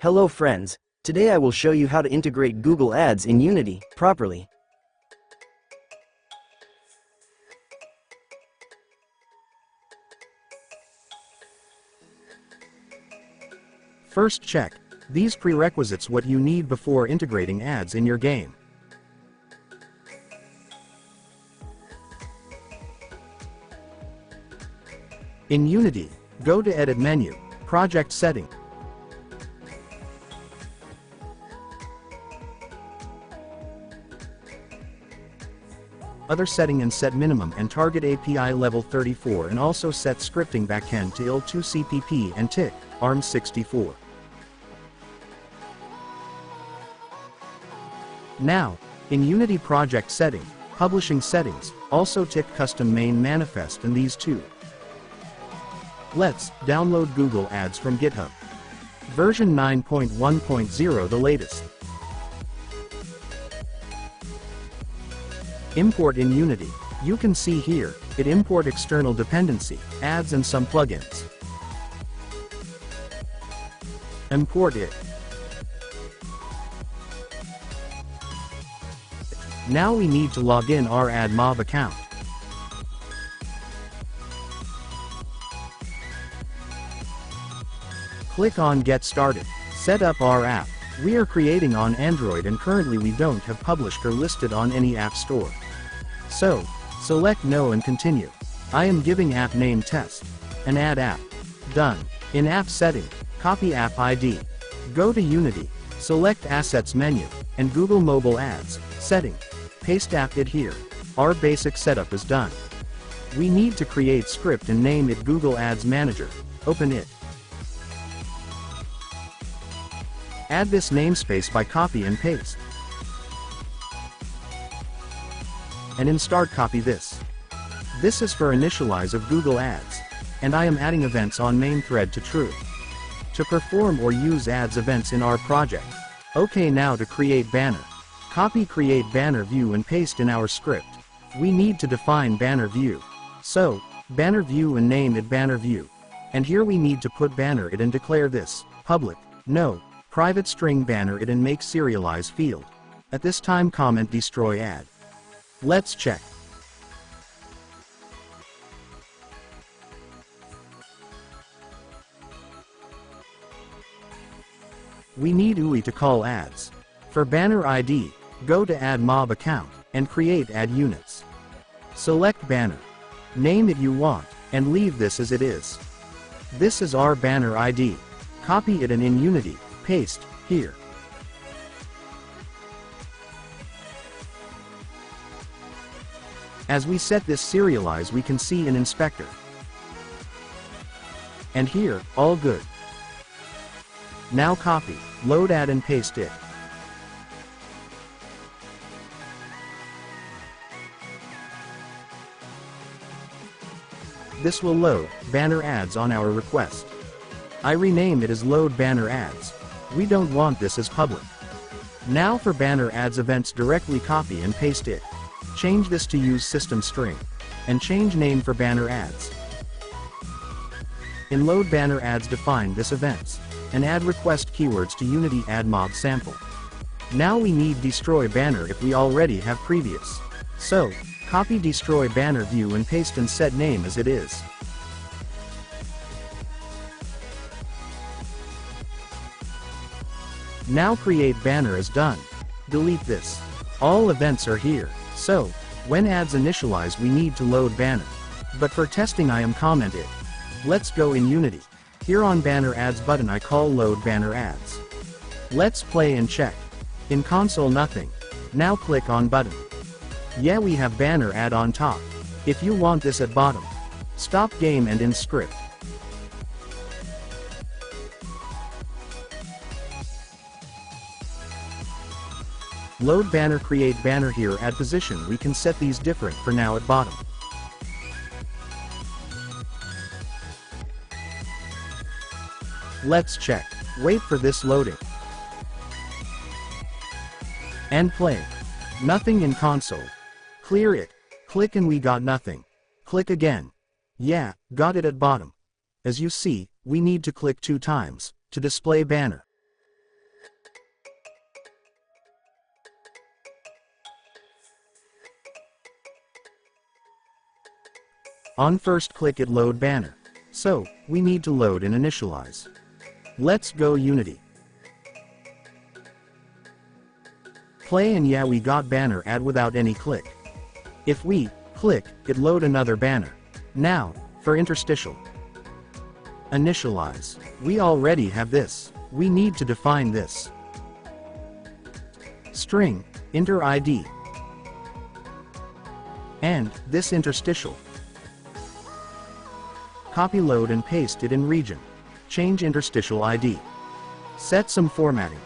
Hello friends, today I will show you how to integrate Google Ads in Unity properly. First check these prerequisites what you need before integrating ads in your game. In Unity, go to Edit menu, Project Setting. Other setting and set minimum and target API level 34 and also set scripting backend to IL2 CPP and tick ARM64. Now, in Unity project setting, publishing settings, also tick custom main manifest and these two. Let's download Google Ads from GitHub. Version 9.1.0 the latest. Import in Unity. You can see here, it import external dependency, ads and some plugins. Import it. Now we need to log in our AdMob account. Click on Get Started. Set up our app. We are creating on Android and currently we don't have published or listed on any app store. So, select No and continue. I am giving app name test. And add app. Done. In app setting, copy app ID. Go to Unity, select Assets menu, and Google Mobile Ads, setting. Paste app ID here. Our basic setup is done. We need to create script and name it Google Ads Manager. Open it. Add this namespace by copy and paste. And in start copy this. This is for initialize of Google Ads. And I am adding events on main thread to true. To perform or use ads events in our project. Okay, now to create banner. Copy create banner view and paste in our script. We need to define banner view. So, banner view and name it banner view. And here we need to put banner it and declare this, public, no, private string banner it and make serialize field. At this time comment destroy ad. Let's check. We need UI to call ads. For banner ID, go to AdMob account, and create ad units. Select banner. Name it you want, and leave this as it is. This is our banner ID. Copy it and in Unity, paste, here. As we set this serialize we can see in inspector. And here, all good. Now copy, load ad and paste it. This will load banner ads on our request. I rename it as load banner ads. We don't want this as public. Now for banner ads events directly copy and paste it. Change this to use system string. And change name for banner ads. In load banner ads define this events. And add request keywords to Unity AdMob sample. Now we need destroy banner if we already have previous. So, copy destroy banner view and paste and set name as it is. Now create banner is done. Delete this. All events are here. So, when ads initialize we need to load banner. But for testing I am comment it. Let's go in Unity. Here on banner ads button I call load banner ads. Let's play and check. In console nothing. Now click on button. Yeah, we have banner ad on top. If you want this at bottom. Stop game and in script. Load banner create banner here at position we can set these different for now at bottom. Let's check. Wait for this loading. And play. Nothing in console. Clear it. Click and we got nothing. Click again. Yeah, got it at bottom. As you see, we need to click 2 times to display banner. On first click it load banner. So, we need to load and initialize. Let's go Unity. Play and yeah, we got banner ad without any click. If we click, it load another banner. Now, for interstitial. Initialize. We already have this. We need to define this. String, inter ID. And, this interstitial. Copy load and paste it in region. Change interstitial ID. Set some formatting.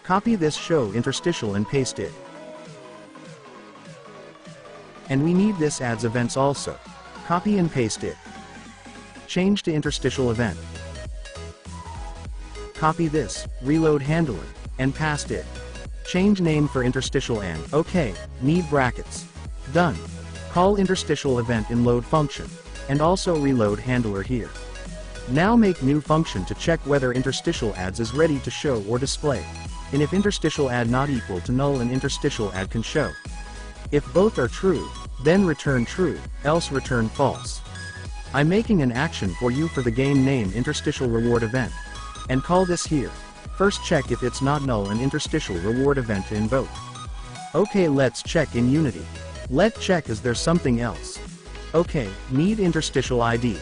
Copy this show interstitial and paste it. And we need this adds events also. Copy and paste it. Change to interstitial event. Copy this, reload handler, and paste it. Change name for interstitial and, okay, need brackets. Done. Call interstitial event in load function, and also reload handler here. Now make new function to check whether interstitial ads is ready to show or display. And if interstitial ad not equal to null and interstitial ad can show. If both are true, then return true, else return false. I'm making an action for you for the game name interstitial reward event. And call this here. First check if it's not null and interstitial reward event to invoke. Okay, let's check in Unity. Let's check is there something else. Okay, need interstitial ID.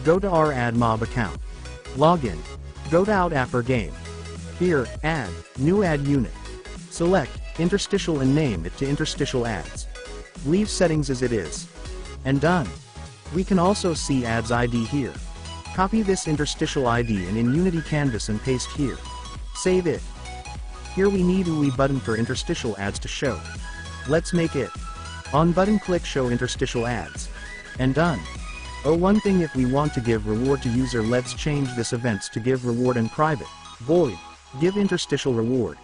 Go to our AdMob account. Login. Go to out after game. Here, add, new ad unit. Select, interstitial and name it to interstitial ads. Leave settings as it is. And done. We can also see ads ID here. Copy this interstitial ID and in Unity canvas and paste here. Save it. Here we need UI button for interstitial ads to show. Let's make it. On button click show interstitial ads. And done. Oh, one thing, if we want to give reward to user, let's change this events to give reward in private. Void. Give interstitial reward.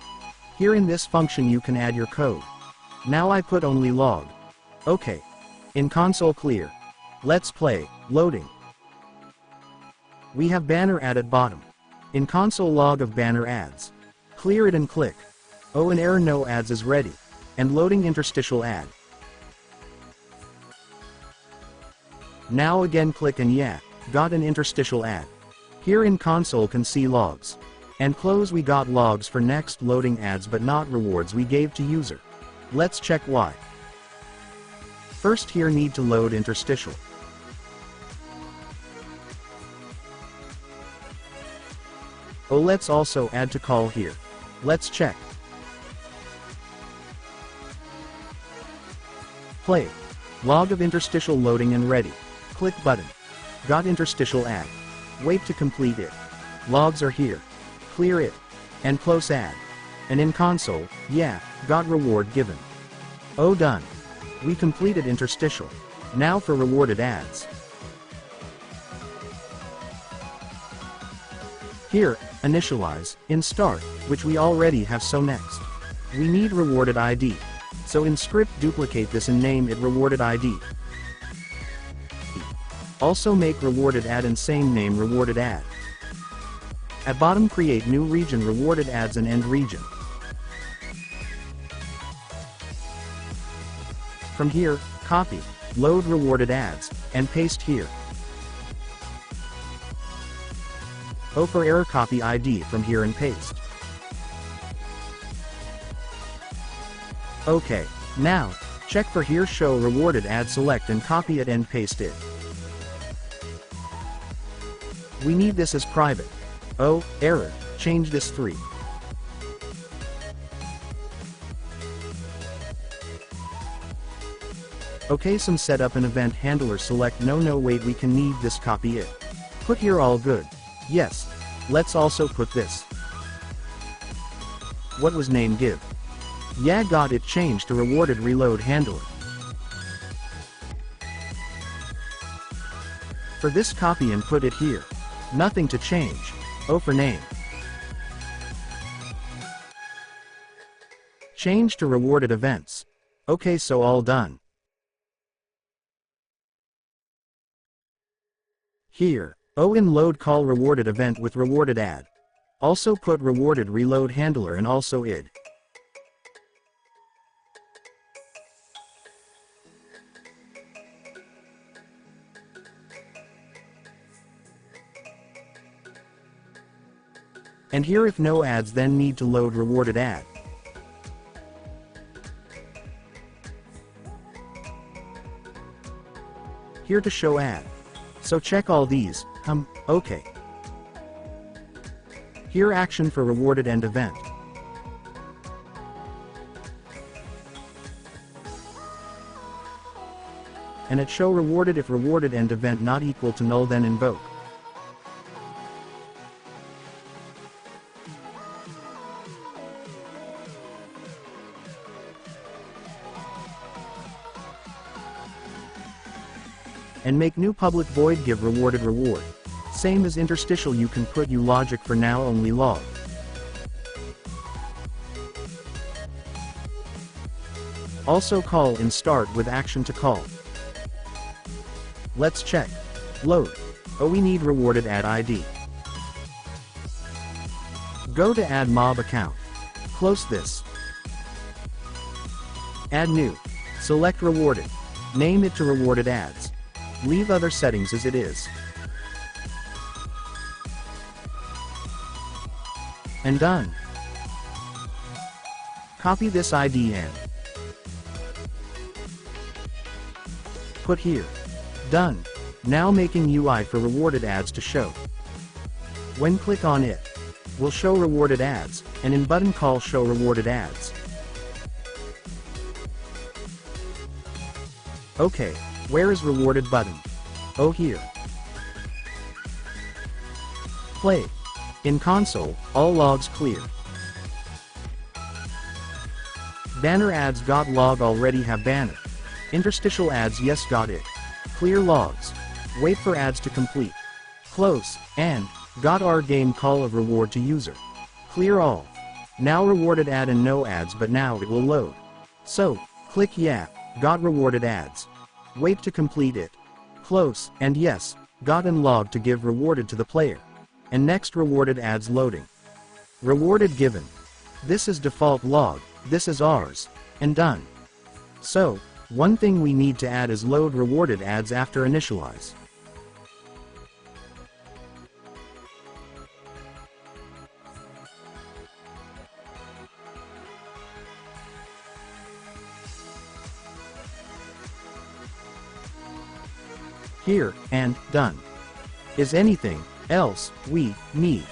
Here in this function you can add your code. Now I put only log. Okay. In console clear. Let's play, loading. We have banner ad at bottom. In console log of banner ads. Clear it and click. Oh, an error, no ads is ready. And loading interstitial ad. Now again click and yeah, got an interstitial ad. Here in console can see logs. And close, we got logs for next loading ads but not rewards we gave to user. Let's check why. First here need to load interstitial. Oh, let's also add to call here. Let's check. Play. Log of interstitial loading and ready. Click button. Got interstitial ad. Wait to complete it. Logs are here. Clear it. And close ad. And in console, yeah, got reward given. Oh, done. We completed interstitial. Now for rewarded ads. Here, initialize, in start, which we already have, so next. We need rewarded ID. So in script duplicate this and name it rewarded ID. Also make rewarded ad and same name rewarded ad. At bottom create new region rewarded ads and end region. From here, copy, load rewarded ads, and paste here. Oh, for error copy ID from here and paste. Okay, now, check for here show rewarded ad, select and copy it and paste it. We need this as private. Oh, error, change this 3. Okay, some setup an event handler, select no wait, we can need this, copy it. Put here all good. Yes. Let's also put this. What was name give? Yeah, got it, changed to rewarded reload handler. For this copy and put it here. Nothing to change. Oh, for name. Change to rewarded events. Okay, so all done. Here, oh, in load call rewarded event with rewarded ad. Also put rewarded reload handler and also id. And here if no ads then need to load rewarded ad. Here to show ad. So check all these, okay. Here action for rewarded end event. And it show rewarded if rewarded end event not equal to null then invoke. And make new public void give rewarded reward. Same as interstitial you can put you logic for now only log. Also call in start with action to call. Let's check. Load. Oh we need rewarded ad ID. Go to AdMob account. Close this. Add new. Select rewarded. Name it to rewarded ads. Leave other settings as it is. And done. Copy this ID and put here. Done. Now making UI for rewarded ads to show. When click on it, will show rewarded ads, and in button call show rewarded ads. Okay, where is rewarded button? Oh here. Play. In console, all logs clear. Banner ads got log already have banner. Interstitial ads yes got it. Clear logs. Wait for ads to complete. Close, and, got our game call of reward to user. Clear all. Now rewarded ad and no ads but now it will load. So, click yeah, got rewarded ads. Wait to complete it. Close, and yes, got and log to give rewarded to the player. And next rewarded ads loading. Rewarded given. This is default log, this is ours, and done. So, one thing we need to add is load rewarded ads after initialize. Here, and done. Is anything else we need?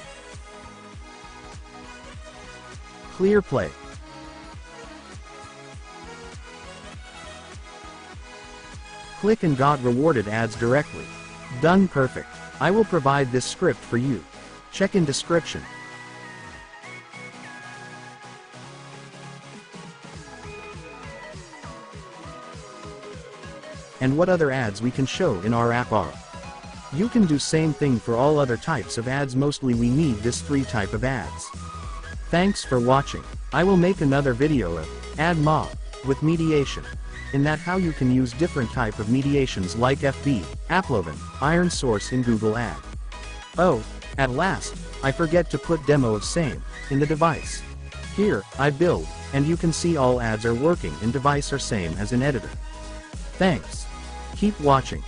Clear play. Click and got rewarded ads directly. Done perfect. I will provide this script for you. Check in description. And what other ads we can show in our app are. You can do same thing for all other types of ads, mostly we need this 3 type of ads. Thanks for watching. I will make another video of AdMob with mediation. In that how you can use different type of mediations like FB, Apploven, Iron Source in Google Ad. Oh, at last, I forget to put demo of same in the device. Here, I build, and you can see all ads are working in device are same as in editor. Thanks. Keep watching.